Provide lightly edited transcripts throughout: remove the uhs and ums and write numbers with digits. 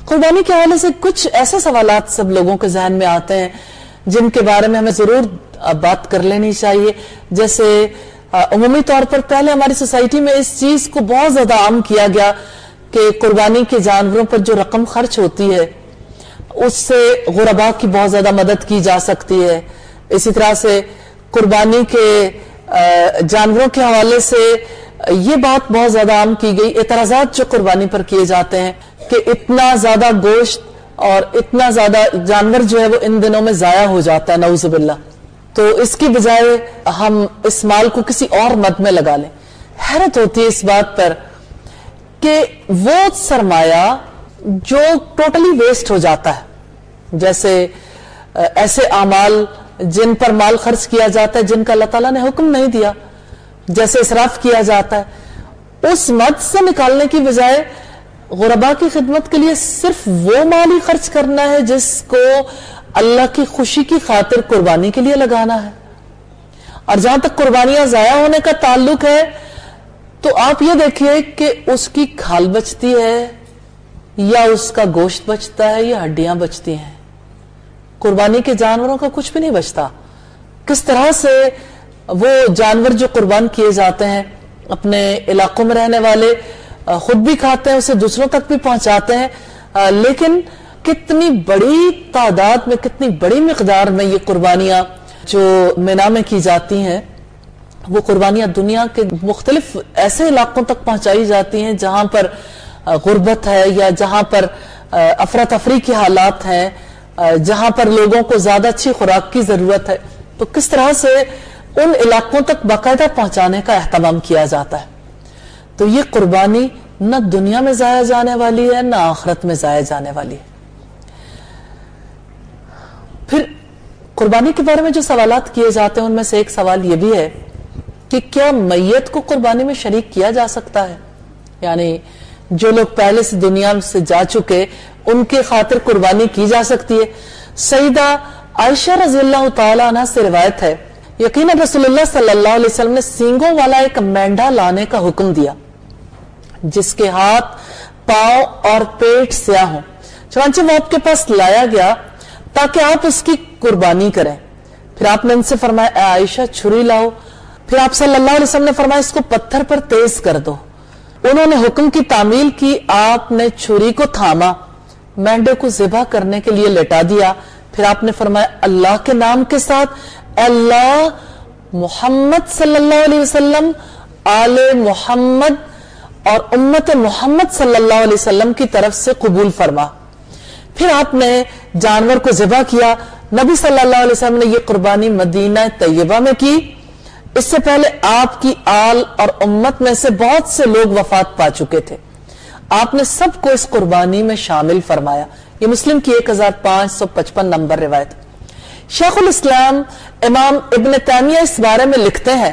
قربانی کے حوالے سے کچھ ایسے سوالات سب لوگوں کے ذہن میں آتے ہیں جن کے بارے میں ہمیں ضرور بات کر لینی چاہیے. جیسے عمومی طور پر پہلے ہماری سوسائٹی میں اس چیز کو بہت زیادہ عام کیا گیا کہ قربانی کے جانوروں پر جو رقم خرچ ہوتی ہے اس سے غرباء کی بہت زیادہ مدد کی جا سکتی ہے. اسی طرح سے قربانی کے جانوروں کے حوالے سے یہ بات بہت زیادہ عام کی گئی. اعتراضات جو قربانی پر کیے جاتے ہیں کہ اتنا زیادہ گوشت اور اتنا زیادہ جانور جو ہے وہ ان دنوں میں ضائع ہو جاتا ہے نعوذ باللہ، تو اس کی بجائے ہم اس مال کو کسی اور مد میں لگا لیں. حیرت ہوتی ہے اس بات پر کہ وہ سرمایہ جو ٹوٹلی ویسٹ ہو جاتا ہے، جیسے ایسے اعمال جن پر مال خرچ کیا جاتا ہے جن کا اللہ تعالیٰ نے حکم نہیں دیا، جیسے اسراف کیا جاتا ہے، اس مد سے نکالنے کی بجائے غرباء کی خدمت کے لیے صرف وہ مال ہی خرچ کرنا ہے جس کو اللہ کی خوشی کی خاطر قربانی کے لیے لگانا ہے. اور جہاں تک قربانیاں ضائع ہونے کا تعلق ہے تو آپ یہ دیکھیے کہ اس کی کھال بچتی ہے یا اس کا گوشت بچتا ہے یا ہڈیاں بچتی ہیں. قربانی کے جانوروں کا کچھ بھی نہیں بچتا. کس طرح سے وہ جانور جو قربان کیے جاتے ہیں اپنے علاقوں میں رہنے والے خود بھی کھاتے ہیں، اسے دوسروں تک بھی پہنچاتے ہیں، لیکن کتنی بڑی تعداد میں، کتنی بڑی مقدار میں یہ قربانیاں جو مینا میں کی جاتی ہیں، وہ قربانیاں دنیا کے مختلف ایسے علاقوں تک پہنچائی جاتی ہیں جہاں پر غربت ہے یا جہاں پر افراتفری کے حالات ہیں، جہاں پر لوگوں کو زیادہ اچھی خوراک کی ضرورت ہے. تو کس طرح سے ان علاقوں تک باقاعدہ پہنچانے کا اہتمام کیا جاتا ہے. تو یہ قربانی نہ دنیا میں ضائع جانے والی ہے نہ آخرت میں ضائع جانے والی ہے. پھر قربانی کے بارے میں جو سوالات کیے جاتے ہیں ان میں سے ایک سوال یہ بھی ہے کہ کیا میت کو قربانی میں شریک کیا جا سکتا ہے؟ یعنی جو لوگ پہلے سے دنیا سے جا چکے ان کے خاطر قربانی کی جا سکتی ہے. سیدہ عائشہ رضی اللہ تعالی عنہ سے روایت ہے، یقیناً رسول اللہ صلی اللہ علیہ وسلم نے سینگوں والا ایک مینڈھا لانے کا حکم دیا جس کے ہاتھ، پاؤں اور پیٹ سیاہ ہوں. چنانچہ وہ آپ کے پاس لایا گیا تاکہ آپ اس کی قربانی کریں. پھر آپ نے ان سے فرمایا اے عائشہ چھری لاؤ. پھر آپ صلی اللہ علیہ وسلم نے فرمایا اس کو پتھر پر تیز کر دو. انہوں نے حکم کی تعمیل کی، آپ نے چھری کو تھاما، مینڈے کو ذبح کرنے کے لیے لٹا دیا. پھر آپ نے فرمایا اللہ کے نام کے ساتھ اے اللہ محمد صلی اللہ علیہ وسلم، آل محمد اور امت محمد صلی اللہ علیہ وسلم کی طرف سے قبول فرما. پھر آپ نے جانور کو ذبح کیا. نبی صلی اللہ علیہ وسلم نے یہ قربانی مدینہ طیبہ میں کی. اس سے پہلے آپ کی آل اور امت میں سے بہت سے لوگ وفات پا چکے تھے. آپ نے سب کو اس قربانی میں شامل فرمایا. یہ مسلم کی 1555 نمبر روایت. شیخ الاسلام امام ابن تیمیہ اس بارے میں لکھتے ہیں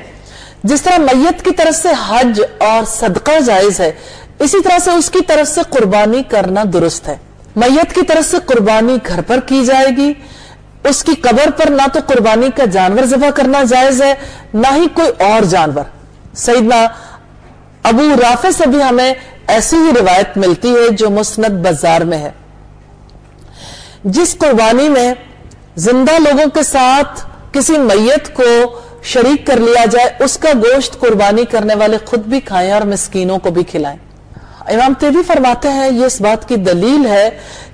جس طرح میت کی طرف سے حج اور صدقہ جائز ہے، اسی طرح سے اس کی طرف سے قربانی کرنا درست ہے. میت کی طرف سے قربانی گھر پر کی جائے گی. اس کی قبر پر نہ تو قربانی کا جانور ذبح کرنا جائز ہے نہ ہی کوئی اور جانور. سیدنا ابو رافع سے بھی ہمیں ایسی ہی روایت ملتی ہے جو مسند بزار میں ہے. جس قربانی میں زندہ لوگوں کے ساتھ کسی میت کو شریک کر لیا جائے اس کا گوشت قربانی کرنے والے خود بھی کھائیں اور مسکینوں کو بھی کھلائیں. امام تیبی فرماتے ہیں یہ اس بات کی دلیل ہے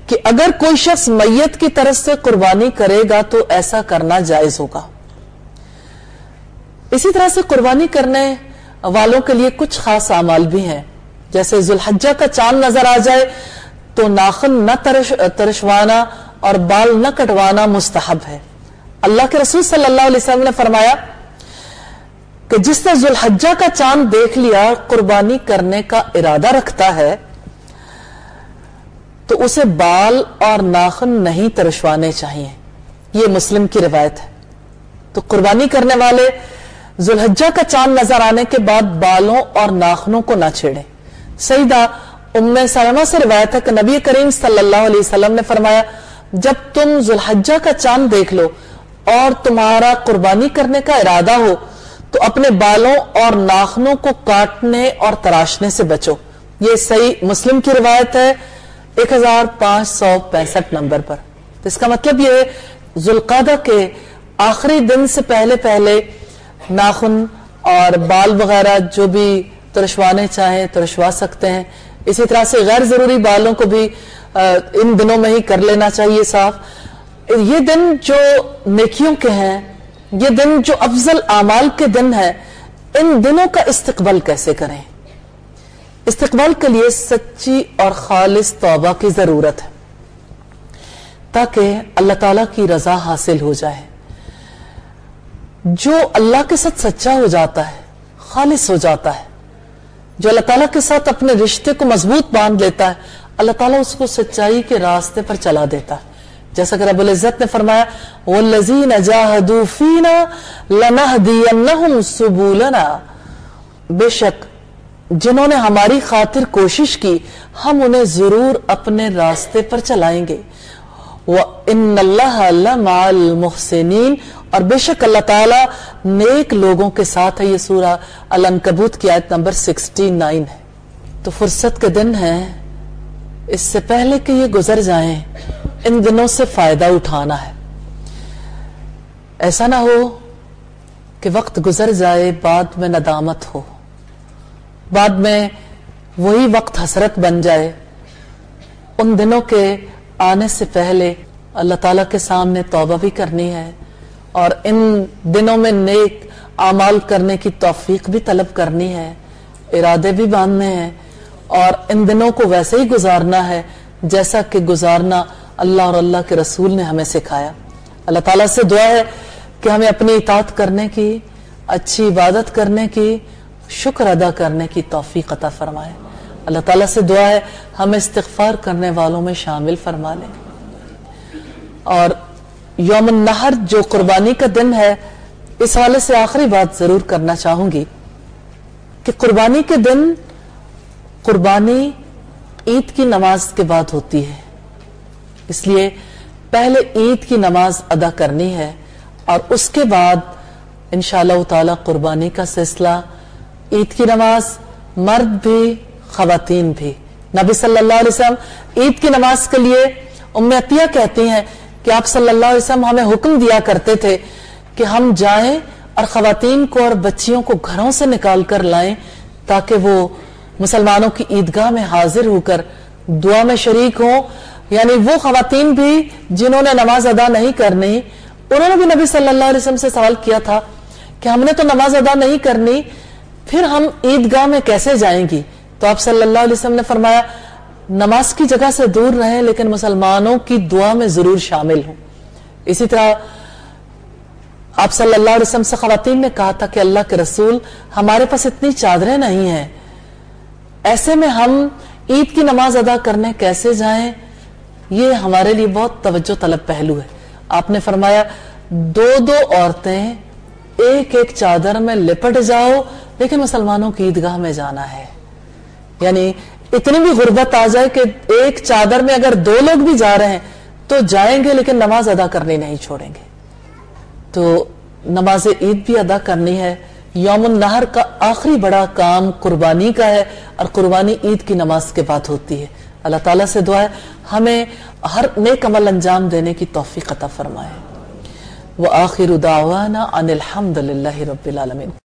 کہ اگر کوئی شخص میت کی طرف سے قربانی کرے گا تو ایسا کرنا جائز ہوگا. اسی طرح سے قربانی کرنے والوں کے لیے کچھ خاص اعمال بھی ہیں. جیسے ذوالحجہ کا چاند نظر آ جائے تو ناخن نہ ترشوانا اور بال نہ کٹوانا مستحب ہے. اللہ کے رسول صلی اللہ علیہ وسلم نے فرمایا کہ جس نے ذوالحجہ کا چاند دیکھ لیا قربانی کرنے کا ارادہ رکھتا ہے تو اسے بال اور ناخن نہیں ترشوانے چاہیے. یہ مسلم کی روایت ہے. تو قربانی کرنے والے ذوالحجہ کا چاند نظر آنے کے بعد بالوں اور ناخنوں کو نہ چھیڑیں. سیدہ ام سلمہ سے روایت ہے کہ نبی کریم صلی اللہ علیہ وسلم نے فرمایا جب تم ذوالحجہ کا چاند دیکھ لو اور تمہارا قربانی کرنے کا ارادہ ہو تو اپنے بالوں اور ناخنوں کو کاٹنے اور تراشنے سے بچو. یہ صحیح مسلم کی روایت ہے. 1565 نمبر پر. تو اس کا مطلب یہ ہے ذوالقعدہ کے آخری دن سے پہلے پہلے ناخن اور بال وغیرہ جو بھی ترشوانے چاہیں ترشوا سکتے ہیں. اسی طرح سے غیر ضروری بالوں کو بھی ان دنوں میں ہی کر لینا چاہیے صاف. یہ دن جو نیکیوں کے ہیں، یہ دن جو افضل اعمال کے دن ہے، ان دنوں کا استقبال کیسے کریں؟ استقبال کے لیے سچی اور خالص توبہ کی ضرورت ہے تاکہ اللہ تعالیٰ کی رضا حاصل ہو جائے. جو اللہ کے ساتھ سچا ہو جاتا ہے، خالص ہو جاتا ہے، جو اللہ تعالیٰ کے ساتھ اپنے رشتے کو مضبوط باندھ لیتا ہے، اللہ تعالیٰ اس کو سچائی کے راستے پر چلا دیتا ہے. جیسا کہ رب العزت نے فرمایا وَالَّذِينَ جَاهَدُوا فِينَا لَنَهْدِيَنَّهُمْ سُبُلَنَا، بے شک جنہوں نے ہماری خاطر کوشش کی ہم انہیں ضرور اپنے راستے پر چلائیں گے. وَإِنَّ اللَّهَ لَمَعَ الْمُحْسِنِينَ، اور بے شک اللہ تعالیٰ نیک لوگوں کے ساتھ ہے. یہ سورہ العنکبوت کی آیت نمبر 69 ہے. تو فرصت کے دن ہیں، اس سے پہلے کہ یہ گزر جائیں ان دنوں سے فائدہ اٹھانا ہے. ایسا نہ ہو کہ وقت گزر جائے بعد میں ندامت ہو، بعد میں وہی وقت حسرت بن جائے. ان دنوں کے آنے سے پہلے اللہ تعالیٰ کے سامنے توبہ بھی کرنی ہے اور ان دنوں میں نیک اعمال کرنے کی توفیق بھی طلب کرنی ہے، ارادے بھی باندھنے ہیں اور ان دنوں کو ویسے ہی گزارنا ہے جیسا کہ گزارنا اللہ اور اللہ کے رسول نے ہمیں سکھایا. اللہ تعالیٰ سے دعا ہے کہ ہمیں اپنی اطاعت کرنے کی، اچھی عبادت کرنے کی، شکر ادا کرنے کی توفیق عطا فرمائے. اللہ تعالیٰ سے دعا ہے ہمیں استغفار کرنے والوں میں شامل فرما لے. اور یوم النحر جو قربانی کا دن ہے، اس حوالے سے آخری بات ضرور کرنا چاہوں گی کہ قربانی کے دن قربانی عید کی نماز کے بعد ہوتی ہے، اس لیے پہلے عید کی نماز ادا کرنی ہے اور اس کے بعد انشاءاللہ تعالی قربانی کا سلسلہ. عید کی نماز مرد بھی خواتین بھی. نبی صلی اللہ علیہ وسلم عید کی نماز کے لیے ام عطیہ کہتی ہیں کہ آپ صلی اللہ علیہ وسلم ہمیں حکم دیا کرتے تھے کہ ہم جائیں اور خواتین کو اور بچیوں کو گھروں سے نکال کر لائیں تاکہ وہ مسلمانوں کی عیدگاہ میں حاضر ہو کر دعا میں شریک ہوں. یعنی وہ خواتین بھی جنہوں نے نماز ادا نہیں کرنی، انہوں نے بھی نبی صلی اللہ علیہ وسلم سے سوال کیا تھا کہ ہم نے تو نماز ادا نہیں کرنی، پھر ہم عیدگاہ میں کیسے جائیں گی؟ تو آپ صلی اللہ علیہ وسلم نے فرمایا نماز کی جگہ سے دور رہیں لیکن مسلمانوں کی دعا میں ضرور شامل ہوں. اسی طرح آپ صلی اللہ علیہ وسلم سے خواتین نے کہا تھا کہ اللہ کے رسول ہمارے پاس اتنی چادریں نہیں ہیں، ایسے میں ہم عید کی نماز ادا کرنے کیسے جائیں؟ یہ ہمارے لیے بہت توجہ طلب پہلو ہے. آپ نے فرمایا دو عورتیں ایک ایک چادر میں لپٹ جاؤ لیکن مسلمانوں کی عیدگاہ میں جانا ہے. یعنی اتنی بھی غربت آ جائے کہ ایک چادر میں اگر دو لوگ بھی جا رہے ہیں تو جائیں گے لیکن نماز ادا کرنی نہیں چھوڑیں گے. تو نماز عید بھی ادا کرنی ہے. یوم النحر کا آخری بڑا کام قربانی کا ہے اور قربانی عید کی نماز کے بعد ہوتی ہے. اللہ تعالیٰ سے دعا ہے ہمیں ہر نیک عمل انجام دینے کی توفیق عطا فرمائے. وآخر دعوانا ان الحمد للہ رب العالمین.